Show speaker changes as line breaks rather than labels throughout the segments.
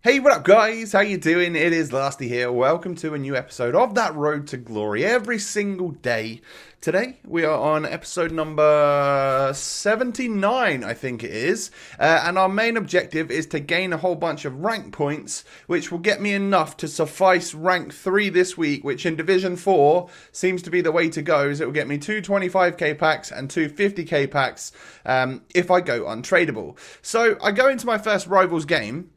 Hey, what up guys? How you doing? It is Lasty here. Welcome to a new episode of That Road to Glory every single day. Today we are on episode number 79, I think it is. And our main objective is to gain a whole bunch of rank points, which will get me enough to suffice rank 3 this week, which in Division 4 seems to be the way to go, as it will get me two 25k packs and two 50k packs if I go untradeable. So I go into my first Rivals game.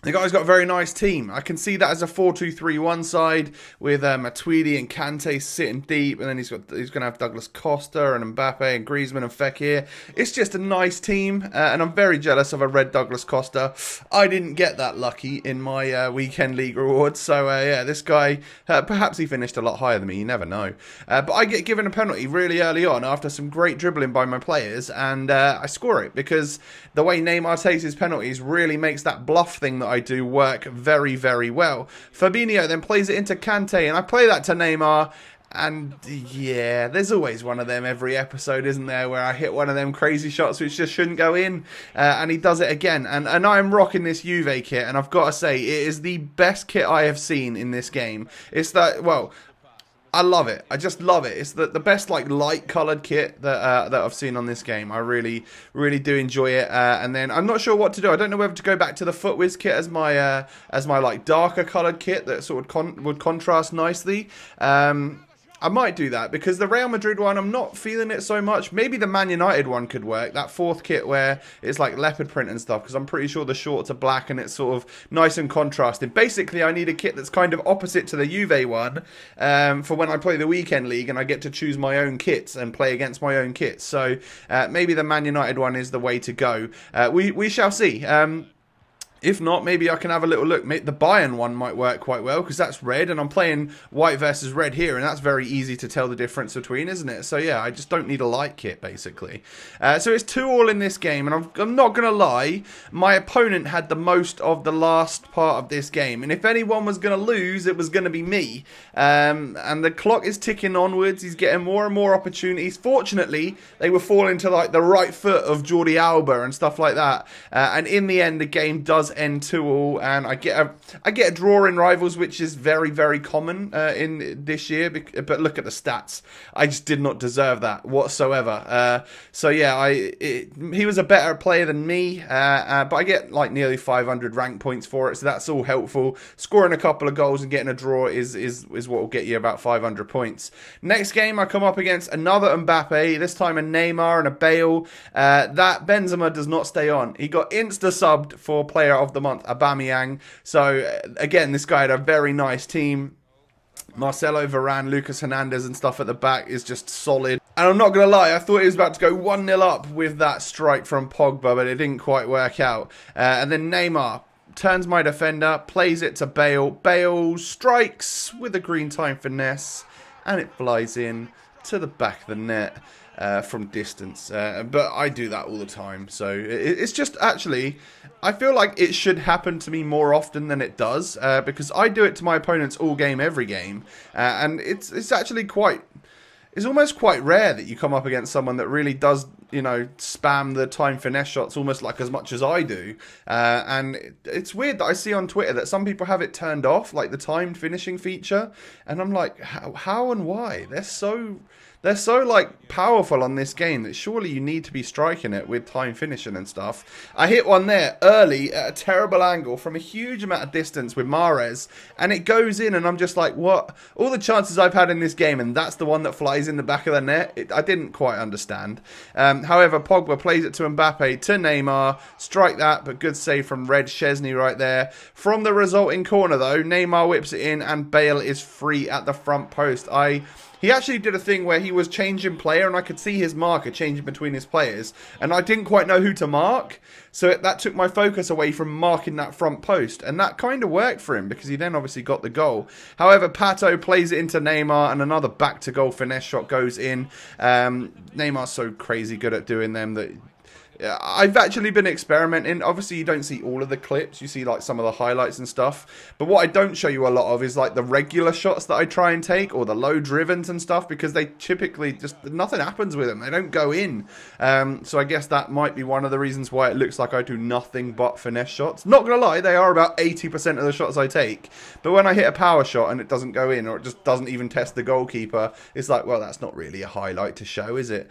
The guy's got a very nice team. I can see that as a 4-2-3-1 side with Matuidi and Kante sitting deep, and then he's going to have Douglas Costa and Mbappe and Griezmann and Fekir. It's just a nice team, and I'm very jealous of a red Douglas Costa. I didn't get that lucky in my weekend league rewards, so yeah, this guy perhaps he finished a lot higher than me. You never know, but I get given a penalty really early on after some great dribbling by my players, and I score it because the way Neymar takes his penalties really makes that bluff thing that I do work very, very well. Fabinho then plays it into Kante, and I play that to Neymar, and yeah, there's always one of them every episode, isn't there, where I hit one of them crazy shots which just shouldn't go in, and he does it again, and I'm rocking this Juve kit, and I've got to say, it is the best kit I have seen in this game. It's that, well, I love it. I just love it. It's the best like light coloured kit that I've seen on this game. I really do enjoy it. And then I'm not sure what to do. I don't know whether to go back to the Footwiz kit as my like darker coloured kit that sort of would contrast nicely. I might do that because the Real Madrid one, I'm not feeling it so much. Maybe the Man United one could work. That fourth kit where it's like leopard print and stuff, because I'm pretty sure the shorts are black and it's sort of nice and contrasted. Basically, I need a kit that's kind of opposite to the Juve one for when I play the weekend league and I get to choose my own kits and play against my own kits. So maybe the Man United one is the way to go. We shall see. If not, maybe I can have a little look. The Bayern one might work quite well because that's red, and I'm playing white versus red here, and that's very easy to tell the difference between, isn't it? So yeah, I just don't need a light kit, basically. So it's 2-2 in this game, and I'm not going to lie, my opponent had the most of the last part of this game, and if anyone was going to lose, it was going to be me. And the clock is ticking onwards. He's getting more and more opportunities. Fortunately, they were falling to like the right foot of Jordi Alba and stuff like that, and in the end, the game does end 2-2, and I get a draw in Rivals, which is very, very common in this year. But look at the stats; I just did not deserve that whatsoever. So yeah, he was a better player than me, but I get like nearly 500 rank points for it, so that's all helpful. Scoring a couple of goals and getting a draw is what will get you about 500 points. Next game, I come up against another Mbappe. This time a Neymar and a Bale. That Benzema does not stay on. He got insta subbed for player of the month, Aubameyang. So again, this guy had a very nice team. Marcelo, Varane, Lucas Hernandez and stuff at the back is just solid. And I'm not going to lie, I thought he was about to go 1-0 up with that strike from Pogba, but it didn't quite work out. And then Neymar turns my defender, plays it to Bale. Bale strikes with a green time finesse, and it flies in to the back of the net. From distance, but I do that all the time, so it's just actually I feel like it should happen to me more often than it does, because I do it to my opponents all game, every game, and it's actually it's almost quite rare that you come up against someone that really does, you know, spam the time finesse shots almost like as much as I do. And it's weird that I see on Twitter that some people have it turned off, like the timed finishing feature. And I'm like, how and why? They're so like powerful on this game that surely you need to be striking it with time finishing and stuff. I hit one there early at a terrible angle from a huge amount of distance with Mahrez, and it goes in, and I'm just like, what? All the chances I've had in this game, and that's the one that flies in the back of the net. I didn't quite understand. However, Pogba plays it to Mbappe, to Neymar, strike that, but good save from Red Szczesny right there. From the resulting corner though, Neymar whips it in, and Bale is free at the front post. He actually did a thing where he was changing player, and I could see his marker changing between his players, and I didn't quite know who to mark, so that took my focus away from marking that front post, and that kind of worked for him because he then obviously got the goal. However, Pato plays it into Neymar, and another back-to-goal finesse shot goes in. Neymar's so crazy good at doing them that I've actually been experimenting. Obviously, you don't see all of the clips. You see like some of the highlights and stuff. But what I don't show you a lot of is like the regular shots that I try and take, or the low drivens and stuff, because they typically just, nothing happens with them. They don't go in. So I guess that might be one of the reasons why it looks like I do nothing but finesse shots. Not gonna lie, they are about 80% of the shots I take. But when I hit a power shot and it doesn't go in, or it just doesn't even test the goalkeeper, it's like, well, that's not really a highlight to show, is it?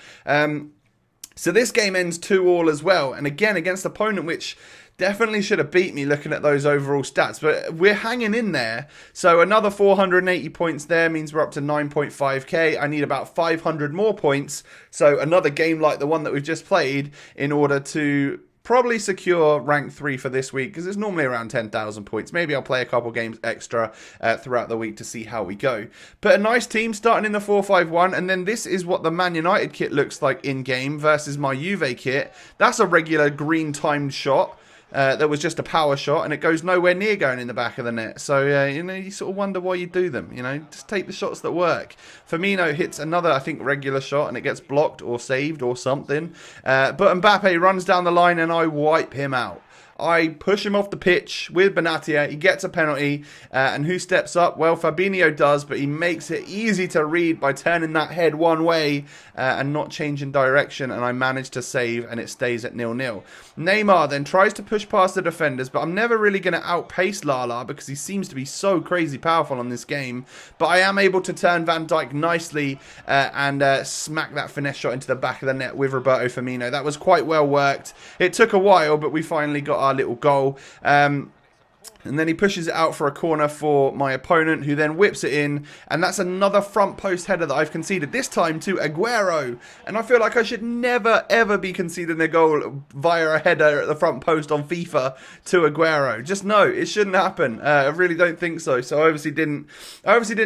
So this game ends 2-2 as well. And again, against an opponent which definitely should have beat me looking at those overall stats. But we're hanging in there. So another 480 points there means we're up to 9.5k. I need about 500 more points. So another game like the one that we've just played in order to probably secure rank 3 for this week, because it's normally around 10,000 points. Maybe I'll play a couple games extra throughout the week to see how we go. But a nice team starting in the 4-5-1, and then this is what the Man United kit looks like in-game versus my Juve kit. That's a regular green timed shot. That was just a power shot, and it goes nowhere near going in the back of the net. So, you sort of wonder why you do them. Just take the shots that work. Firmino hits another, I think, regular shot, and it gets blocked or saved or something. But Mbappe runs down the line, and I wipe him out. I push him off the pitch with Benatia. He gets a penalty. And who steps up? Well, Fabinho does, but he makes it easy to read by turning that head one way and not changing direction. And I manage to save, and it stays at 0-0. Neymar then tries to push past the defenders, but I'm never really going to outpace Lala because he seems to be so crazy powerful on this game. But I am able to turn Van Dijk nicely and smack that finesse shot into the back of the net with Roberto Firmino. That was quite well worked. It took a while, but we finally got our little goal. And then he pushes it out for a corner for my opponent, who then whips it in. And that's another front post header that I've conceded, this time to Aguero. And I feel like I should never, ever be conceding a goal via a header at the front post on FIFA to Aguero. Just no, it shouldn't happen. I really don't think so. So I obviously didn't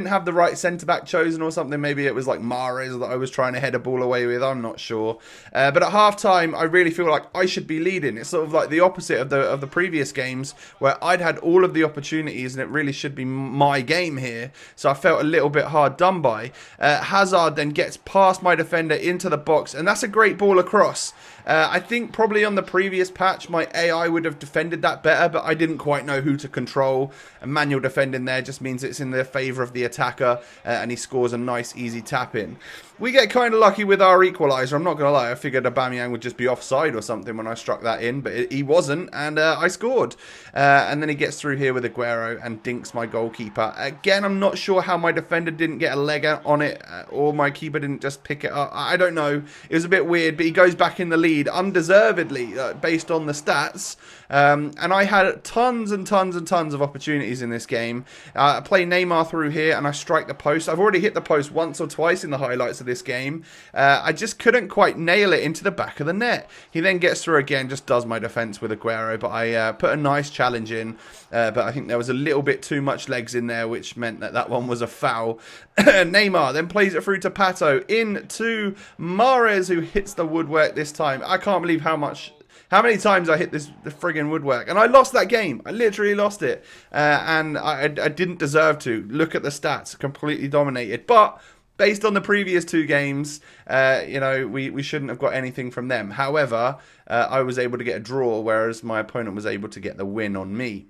have the right centre-back chosen or something. Maybe it was like Mahrez that I was trying to head a ball away with. I'm not sure. But at half-time, I really feel like I should be leading. It's sort of like the opposite of the previous games, where I'd had all of the opportunities and it really should be my game here. So I felt a little bit hard done by. Hazard then gets past my defender into the box, and that's a great ball across. I think probably on the previous patch my AI would have defended that better, but I didn't quite know who to control. And manual defending there just means it's in the favour of the attacker, and he scores a nice easy tap in. We get kind of lucky with our equaliser. I'm not going to lie, I figured Aubameyang would just be offside or something when I struck that in, but he wasn't, and I scored. And then he gets through here with Aguero and dinks my goalkeeper. Again, I'm not sure how my defender didn't get a leg out on it, or my keeper didn't just pick it up. I don't know. It was a bit weird, but he goes back in the lead undeservedly, based on the stats. And I had tons and tons and tons of opportunities in this game. I play Neymar through here, and I strike the post. I've already hit the post once or twice in the highlights of this game. I just couldn't quite nail it into the back of the net. He then gets through again, just does my defence with Aguero, but I put a nice challenge in. But I think there was a little bit too much legs in there, which meant that one was a foul. Neymar then plays it through to Pato, into Mahrez, who hits the woodwork this time. I can't believe how many times I hit the friggin' woodwork. And I lost that game. I literally lost it. And I didn't deserve to. Look at the stats. Completely dominated. But based on the previous two games, we shouldn't have got anything from them. However, I was able to get a draw, whereas my opponent was able to get the win on me.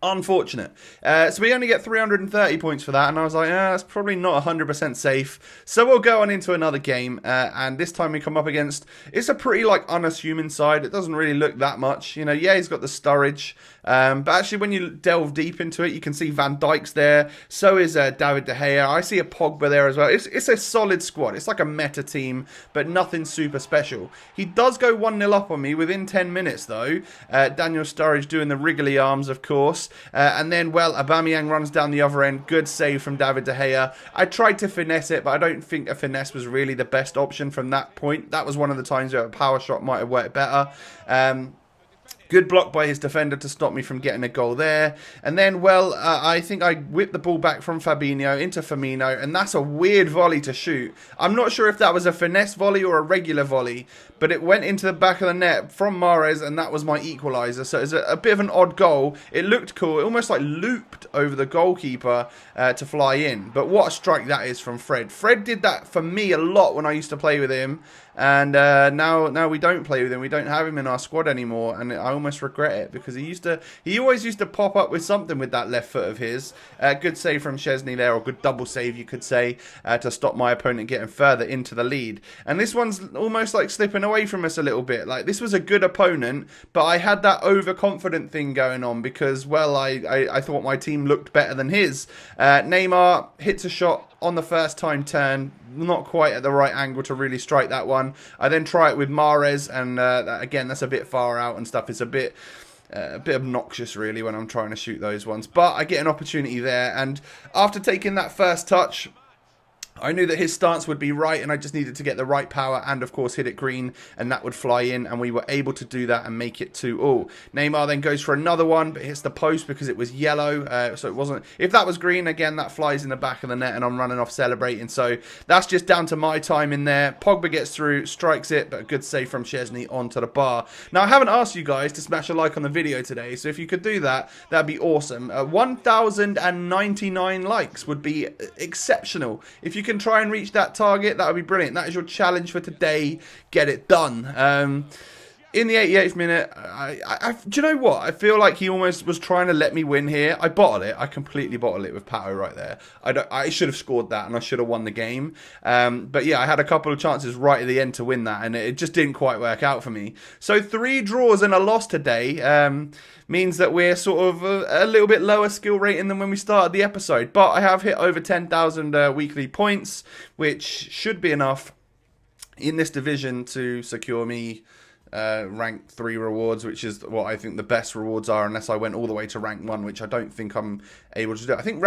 Unfortunate. So we only get 330 points for that, and I was like, that's probably not 100% safe. So we'll go on into another game, and this time we come up against, it's a pretty unassuming side. It doesn't really look that much. Yeah, he's got the Sturridge, but actually when you delve deep into it, you can see Van Dijk's there. So is David De Gea. I see a Pogba there as well. It's a solid squad. It's like a meta team, but nothing super special. He does go 1-0 up on me within 10 minutes though. Daniel Sturridge doing the wriggly arms, of course. And then, Aubameyang runs down the other end. Good save from David De Gea. I tried to finesse it, but I don't think a finesse was really the best option from that point. That was one of the times where a power shot might have worked better. Good block by his defender to stop me from getting a goal there. And then, I think I whipped the ball back from Fabinho into Firmino, and that's a weird volley to shoot. I'm not sure if that was a finesse volley or a regular volley, but it went into the back of the net from Mahrez, and that was my equaliser. So it's a bit of an odd goal. It looked cool. It almost looped over the goalkeeper to fly in. But what a strike that is from Fred. Fred did that for me a lot when I used to play with him. and now we don't play with him. We don't have him in our squad anymore, and I almost regret it because he always used to pop up with something with that left foot of his. Good save from Szczesny there, or good double save you could say, to stop my opponent getting further into the lead. And this one's almost like slipping away from us a little bit. Like, this was a good opponent, but I had that overconfident thing going on because, well, I thought my team looked better than his. Neymar hits a shot on the first time turn, not quite at the right angle to really strike that one. I then try it with Mahrez, and again, that's a bit far out and stuff. It's a bit obnoxious, really, when I'm trying to shoot those ones. But I get an opportunity there, and after taking that first touch, I knew that his stance would be right, and I just needed to get the right power and, of course, hit it green, and that would fly in, and we were able to do that and make it 2-2. Neymar then goes for another one, but hits the post because it was yellow, so it wasn't... If that was green, again, that flies in the back of the net, and I'm running off celebrating, so that's just down to my time in there. Pogba gets through, strikes it, but a good save from Szczesny onto the bar. Now, I haven't asked you guys to smash a like on the video today, so if you could do that, that'd be awesome. 1,099 likes would be exceptional. If you can try and reach that target, that would be brilliant. That is your challenge for today. Get it done. In the 88th minute, do you know what? I feel like he almost was trying to let me win here. I bottled it. I completely bottled it with Pato right there. I should have scored that, and I should have won the game. But yeah, I had a couple of chances right at the end to win that, and it just didn't quite work out for me. So 3 draws and a loss today means that we're sort of a little bit lower skill rating than when we started the episode. But I have hit over 10,000 weekly points, which should be enough in this division to secure me rank 3 rewards, which is what I think the best rewards are, unless I went all the way to rank 1, which I don't think I'm able to do. I think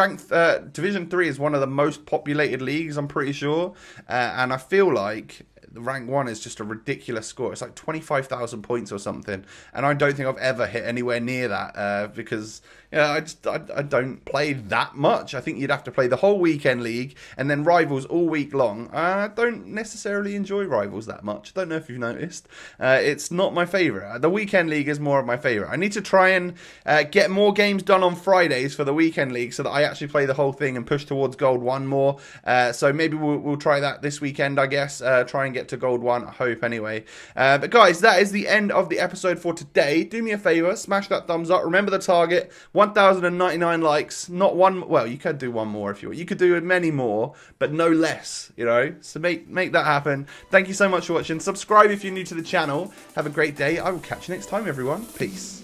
Division 3 is one of the most populated leagues, I'm pretty sure, and I feel like rank 1 is just a ridiculous score. It's like 25,000 points or something, and I don't think I've ever hit anywhere near that because I don't play that much. I think you'd have to play the whole weekend league and then rivals all week long. I don't necessarily enjoy rivals that much. I don't know if you've noticed. It's not my favourite. The weekend league is more of my favourite. I need to try and get more games done on Fridays for the weekend league so that I actually play the whole thing and push towards Gold 1 more. So maybe we'll try that this weekend, I guess. Try and get to Gold 1, I hope, anyway. But guys, that is the end of the episode for today. Do me a favour, smash that thumbs up. Remember the target, 1,099 likes. Not one, well, you could do one more if you want. You could do many more, but no less, you know. So make that happen. Thank you so much for watching. Subscribe if you're new to the channel. Have a great day. I will catch you next time, everyone. Peace.